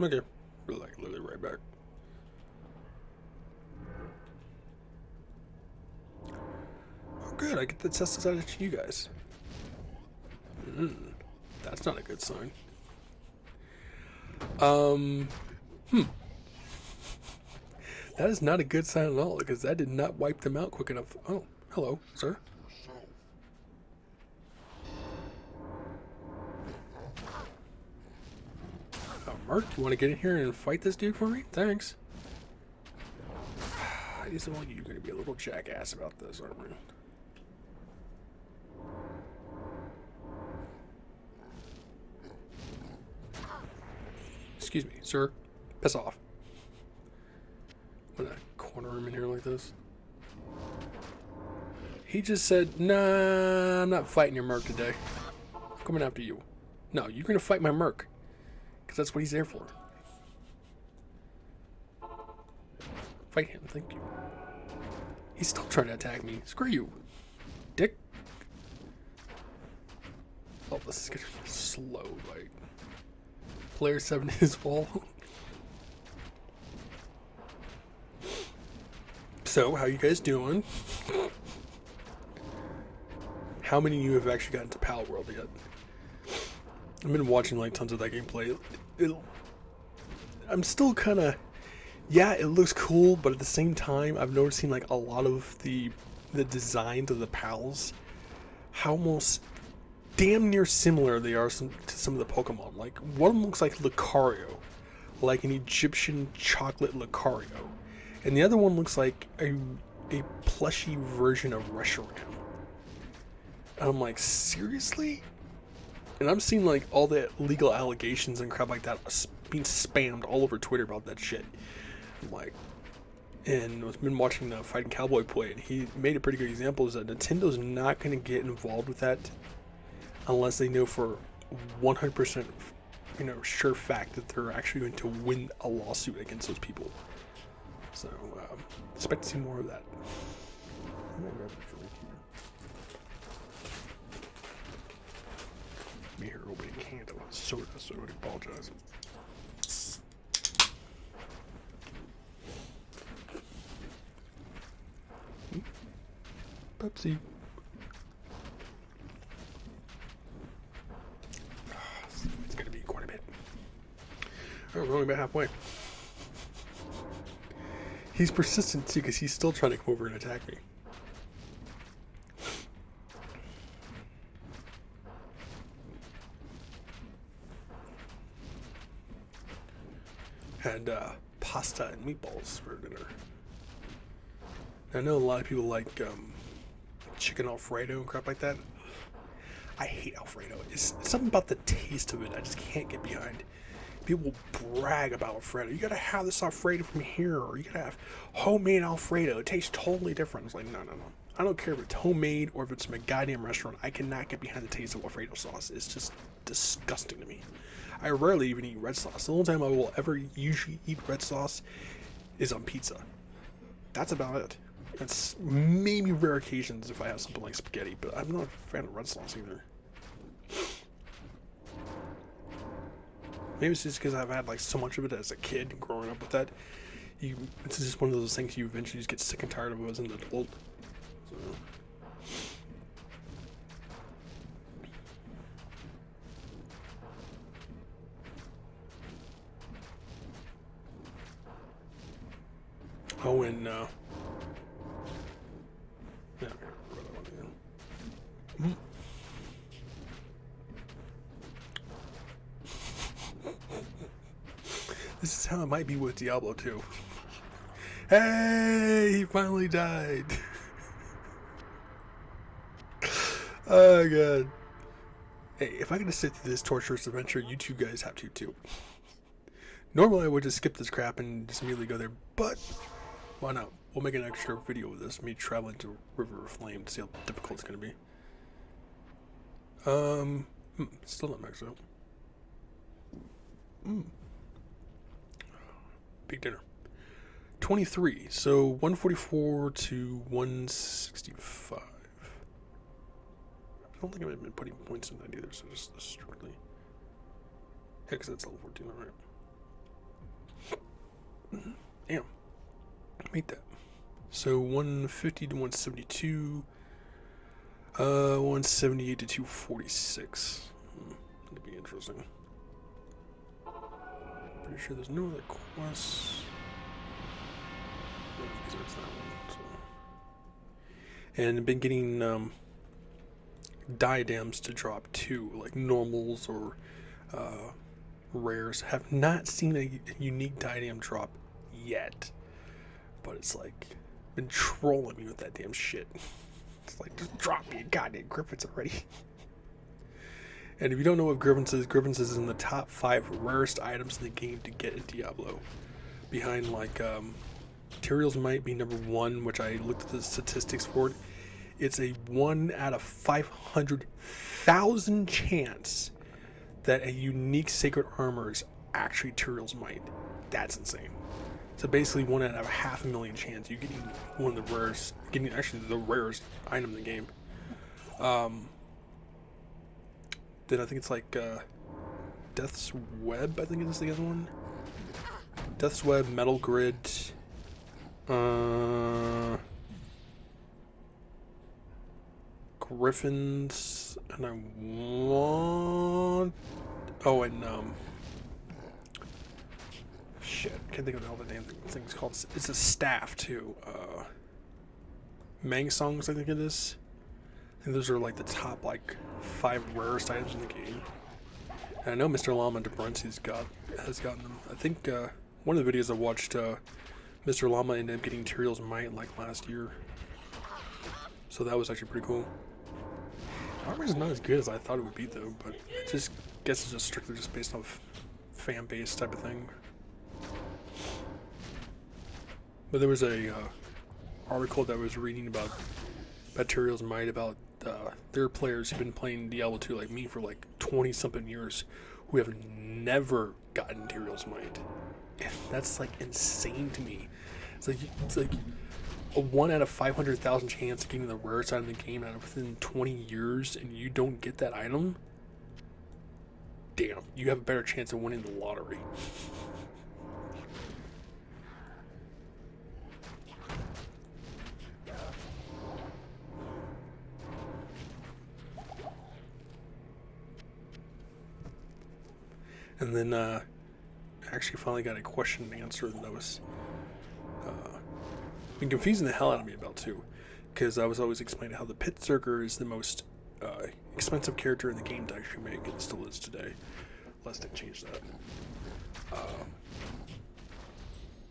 Okay. Like, literally right back. Oh, good. I get to test this out at you guys. That's not a good sign. Um, that is not a good sign at all, because that did not wipe them out quick enough. Oh, hello, sir. Mark, you want to get in here and fight this dude for me? Thanks. Izual, you're going to be a little jackass about this, aren't we? Excuse me, sir. Piss off. I'm gonna corner him in here like this. He just said, nah, I'm not fighting your merc today. I'm coming after you. No, you're gonna fight my merc. Because that's what he's there for. Fight him, thank you. He's still trying to attack me. Screw you, dick. Oh, this is gonna be slow, like. Player 7 is full. So, how you guys doing? How many of you have actually gotten to Pal World yet? I've been watching like tons of that gameplay. I'm still kind of, yeah, it looks cool, but at the same time, I've noticed like a lot of the designs of the pals, how almost damn near similar they are to some of the Pokemon. Like one of them looks like Lucario, like an Egyptian chocolate Lucario, and the other one looks like a plushy version of Reshiram. And I'm like, seriously? And I'm seeing like all the legal allegations and crap like that being spammed all over Twitter about that shit. I'm like, and I've been watching Fighting Cowboy play, and he made a pretty good example is that Nintendo's not going to get involved with that unless they know for 100%, sure fact that they're actually going to win a lawsuit against those people. So, expect to see more of that. Me here opening a can of soda, so I would apologize. Pepsi. It's gonna be quite a bit. Oh, we're only about halfway. He's persistent too, because he's still trying to come over and attack me. Had pasta and meatballs for dinner. I know a lot of people like chicken Alfredo and crap like that. I hate Alfredo. It's something about the taste of it I just can't get behind. People brag about Alfredo. You gotta have this Alfredo from here, or you gotta have homemade Alfredo. It tastes totally different. It's like, no. I don't care if it's homemade or if it's from a goddamn restaurant. I cannot get behind the taste of Alfredo sauce. It's just disgusting to me. I rarely even eat red sauce. The only time I will ever usually eat red sauce is on pizza. That's about it. It's maybe rare occasions if I have something like spaghetti, but I'm not a fan of red sauce either. Maybe it's just because I've had like so much of it as a kid growing up with that. It's just one of those things you eventually just get sick and tired of as an adult. So. Oh, and yeah. This is how it might be with Diablo 2. Hey, he finally died. Oh god. Hey, if I gotta sit through this torturous adventure, you two guys have to too. Normally I would just skip this crap and just immediately go there, but why not? We'll make an extra video of this, me traveling to River of Flame to see how difficult it's gonna be. Still not maxed out. Big dinner. 23, so 144 to 165. I don't think I've been putting points in that either, so just strictly. Yeah, because that's level 14, alright. Damn. Made that. So 150 to 172. 178 to 246. That'll be interesting. Pretty sure there's no other quests. No, because there's that one. So. And I've been getting diadems to drop too, like normals or rares. Have not seen a unique diadem drop yet, but it's like been trolling me with that damn shit. It's like, just drop me a goddamn Griffiths already. And if you don't know what Griffiths is in the top 5 rarest items in the game to get in Diablo, behind like Tyrael's might be number 1, which I looked at the statistics for it. It's a 1 out of 500,000 chance that a unique sacred armor is actually Tyrael's might. That's insane. So basically 1 out of 500,000 chance you getting one of the rarest, getting actually the rarest item in the game. Then I think it's like Death's Web, I think it is the other one. Death's Web, Metal Grid, Griffins, and I want... Oh, and shit, can't think of all the damn things called. It's a staff too. Mang songs, I think it is. I think those are like the top like 5 rarest items in the game. And I know Mr. Llama DeBruncy's has gotten them. I think one of the videos I watched, Mr. Llama ended up getting Tyrael's might like last year. So that was actually pretty cool. Armor's not as good as I thought it would be though, but I just guess it's just strictly just based off fan base type of thing. But there was a article that I was reading about Tyrael's might, about their players who've been playing Diablo 2 like me for like 20 something years who have never gotten Tyrael's might. And that's like insane to me. It's like a 1 out of 500,000 chance of getting the rarest item in the game out of within 20 years, and you don't get that item. Damn, you have a better chance of winning the lottery. And then I actually finally got a question answered that was been confusing the hell out of me about too, because I was always explaining how the Pit Zerker is the most expensive character in the game to actually make, and still is today, unless they change that.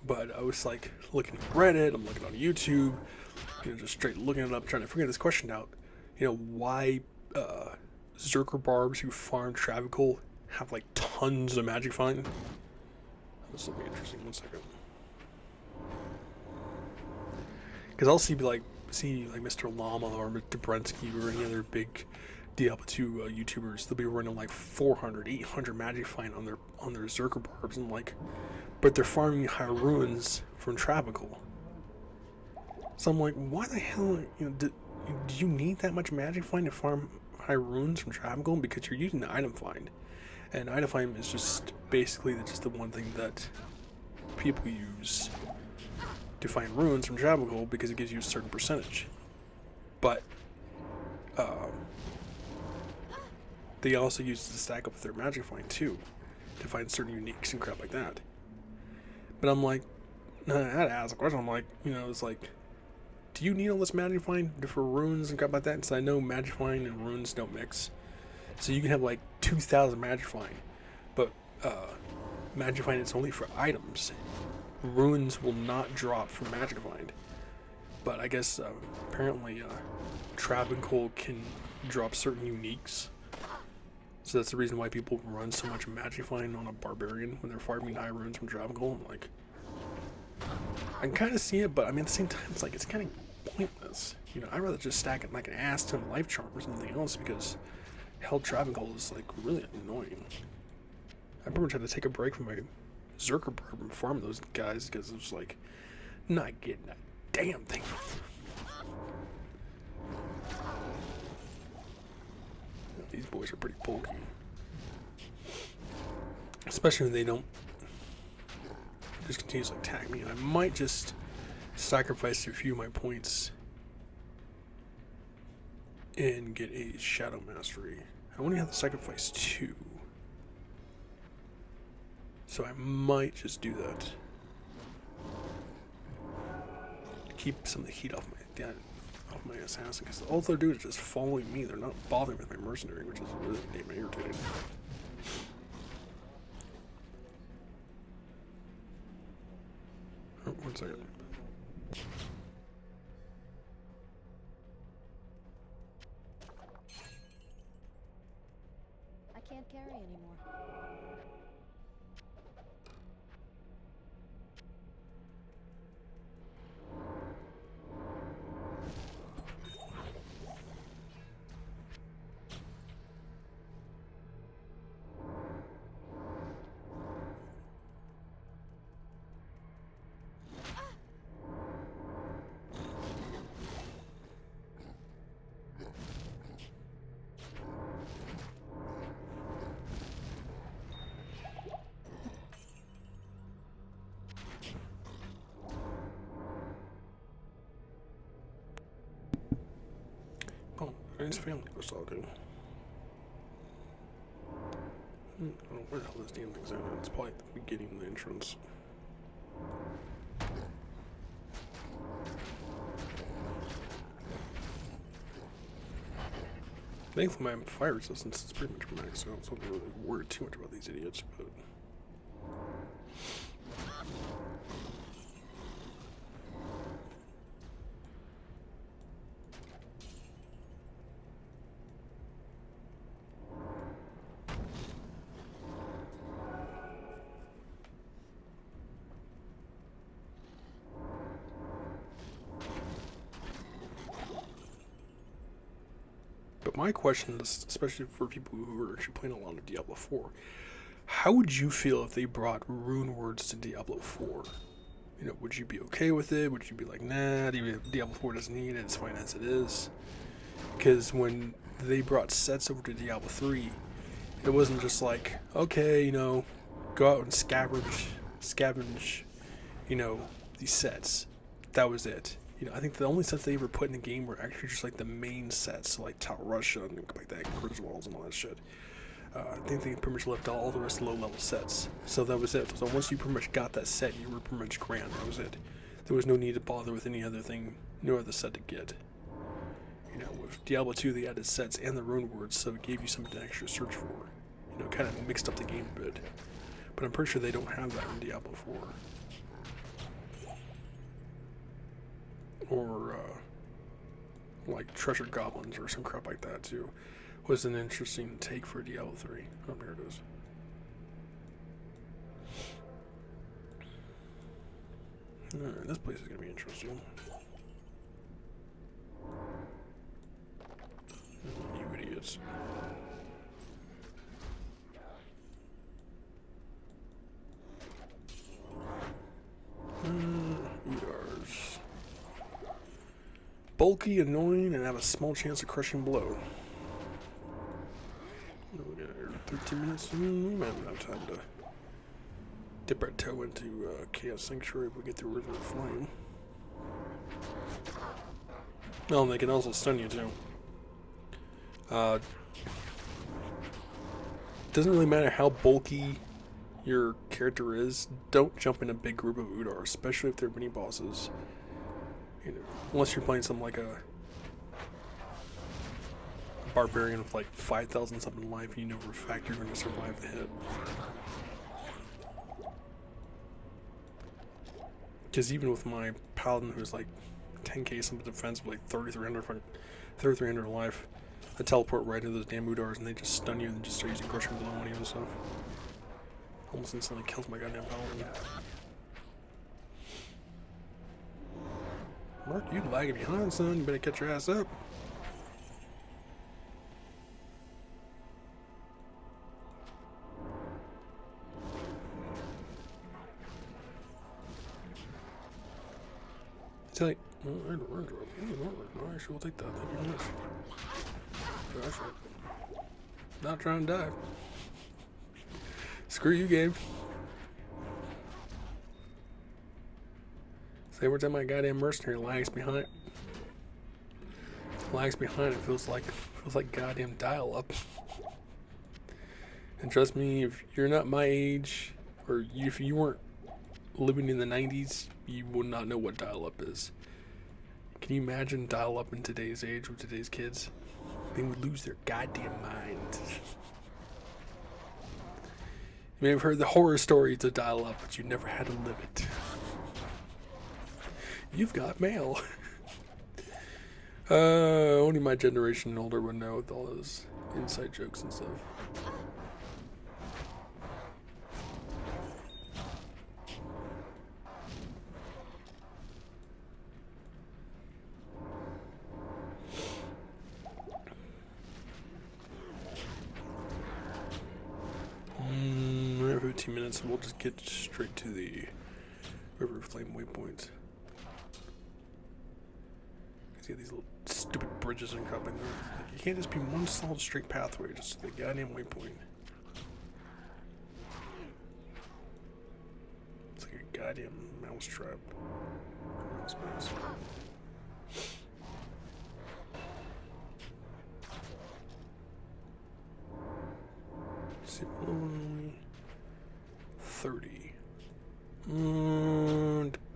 But I was like looking at Reddit, I'm looking on YouTube, you know, just straight looking it up, trying to figure this question out. You know, why Zerker barbs who farm Travical have like tons of magic find. This will be interesting. 1 second. Because I'll see like Mr. Llama or Dobrensky or any other big Diablo 2 YouTubers. They'll be running like 400, 800 magic find on their Zerker barbs, and like, but they're farming high ruins from Travical. So I'm like, why the hell? You know, do you need that much magic find to farm high ruins from Travical? Because you're using the item find. And item find is just basically just the one thing that people use to find runes from Travical, because it gives you a certain percentage. But they also use it to stack up their magic find too, to find certain uniques and crap like that. But I'm like, I had to ask a question. I'm like, you know, it's like, do you need all this magic find for runes and crap like that? And so I know magic find and runes don't mix. So you can have like 2,000 magic find, but magic find is only for items. Runes will not drop from magic find. But I guess apparently Travical can drop certain uniques. So that's the reason why people run so much magic find on a barbarian when they're farming high runes from Travical. I'm like, I can kind of see it, but I mean at the same time it's like, it's kind of pointless. You know, I'd rather just stack it like an ass ton of life charm or something else, because hell, Travical is like really annoying. I pretty much had to take a break from my Zerker barb and farm those guys because it was like not getting a damn thing. These boys are pretty bulky, especially when they don't. just continues to attack me. And I might just sacrifice a few of my points and get a Shadow Mastery. I only have to sacrifice 2. So I might just do that. Keep some of the heat off my assassin, because all they're doing is just following me. They're not bothering with my mercenary, which is really damn irritating. Oh, 1 second. I can't carry anymore. Oh, his family was talking. I don't know where the hell this damn thing's at. It's probably at the beginning of the entrance. Thankfully, my fire resistance is pretty much maxed out, so I don't really worry too much about these idiots, but... But my question is, especially for people who are actually playing a lot of Diablo 4, how would you feel if they brought rune words to Diablo 4? You know, would you be okay with it? Would you be like, nah, Diablo 4 doesn't need it, it's fine as it is? Because when they brought sets over to Diablo 3, it wasn't just like, okay, you know, go out and scavenge, you know, these sets. That was it. You know, I think the only sets they ever put in the game were actually just like the main sets, so like Russia and like that, Griswolds and all that shit. I think they pretty much left all the rest low-level sets. So that was it. So once you pretty much got that set, you were pretty much grand. That was it. There was no need to bother with any other thing, no other set to get. You know, with Diablo 2, they added sets and the rune words, so it gave you something to actually search for. You know, kind of mixed up the game a bit. But I'm pretty sure they don't have that in Diablo 4. Or, like treasure goblins or some crap like that too. Was an interesting take for Diablo 3. Oh, here it is. Alright, this place is gonna be interesting. You idiots. Udars. Bulky, annoying, and have a small chance of crushing blow. What do we got here? 13 minutes? We might have enough time to dip our toe into Chaos Sanctuary if we get through River of Flame. Oh, and they can also stun you too. Doesn't really matter how bulky your character is. Don't jump in a big group of Udar, especially if they're mini bosses. You know, unless you're playing something like a barbarian with like 5,000 something life, you know for a fact you're going to survive the hit. Because even with my paladin who's like 10k something defense with like 3,300 life, I teleport right into those damn Udars and they just stun you and just start using crushing blow on you and stuff. Almost instantly kills my goddamn paladin. Mark, you lagging behind, son. You better catch your ass up. It's like, well, I had a run drop. Nice, we'll take that. Thank you very much. Gosh, not trying to dive. Screw you, game. So every time my goddamn mercenary lags behind, it feels like goddamn dial-up. And trust me, if you're not my age, or if you weren't living in the 90s, you would not know what dial-up is. Can you imagine dial-up in today's age with today's kids? They would lose their goddamn minds. You may have heard the horror stories of dial-up, but you never had to live it. You've got mail. Only my generation and older would know with all those inside jokes and stuff. We have 15 minutes, and we'll just get straight to the River of Flame waypoints. See these little stupid bridges and crap. You can't just be one solid straight pathway, just the goddamn waypoint. It's like a goddamn mousetrap. Mouse. See, 30.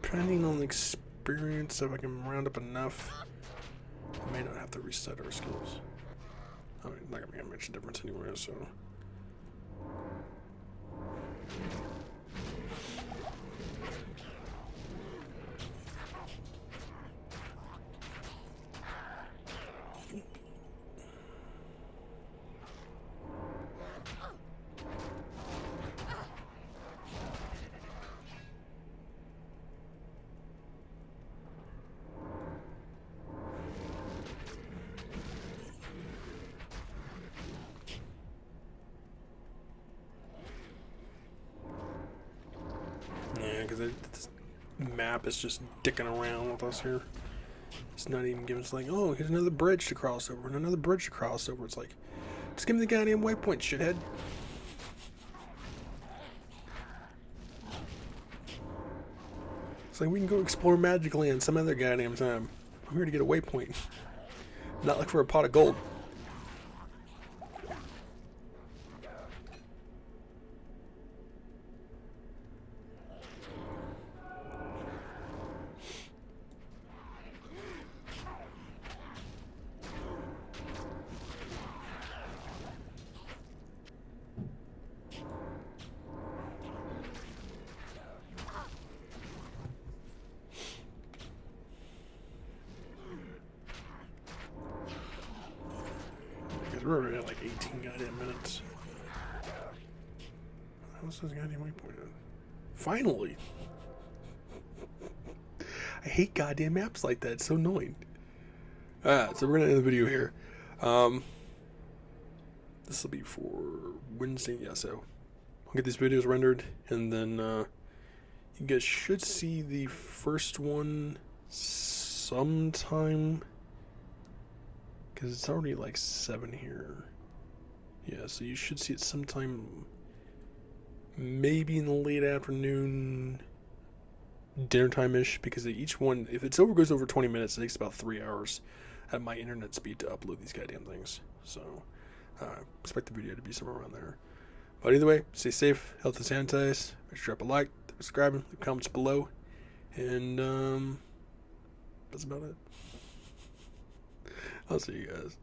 Depending on the experience, if I can round up enough, I may not have to reset our skills. I mean, not gonna make much difference anyway, so. Yeah, because this map is just dicking around with us here. It's not even giving us like, oh, here's another bridge to cross over, and another bridge to cross over. It's like, just give me the goddamn waypoint, shithead. It's like we can go explore Magic Land some other goddamn time. I'm here to get a waypoint. Not like for a pot of gold. We're already at like 18 goddamn minutes. What's this goddamn waypoint at? Finally! I hate goddamn maps like that. It's so annoying. Alright, so we're gonna end the video here. This will be for Wednesday, yeah, so I'll get these videos rendered, and then you guys should see the first one sometime. Because it's already like 7 here. Yeah, so you should see it sometime maybe in the late afternoon, dinner time-ish, because each one, if it's goes over 20 minutes, it takes about 3 hours at my internet speed to upload these goddamn things. So, expect the video to be somewhere around there. But either way, stay safe, healthy, sanitize, make sure you drop a like, subscribe, leave comments below, and that's about it. I'll see you guys.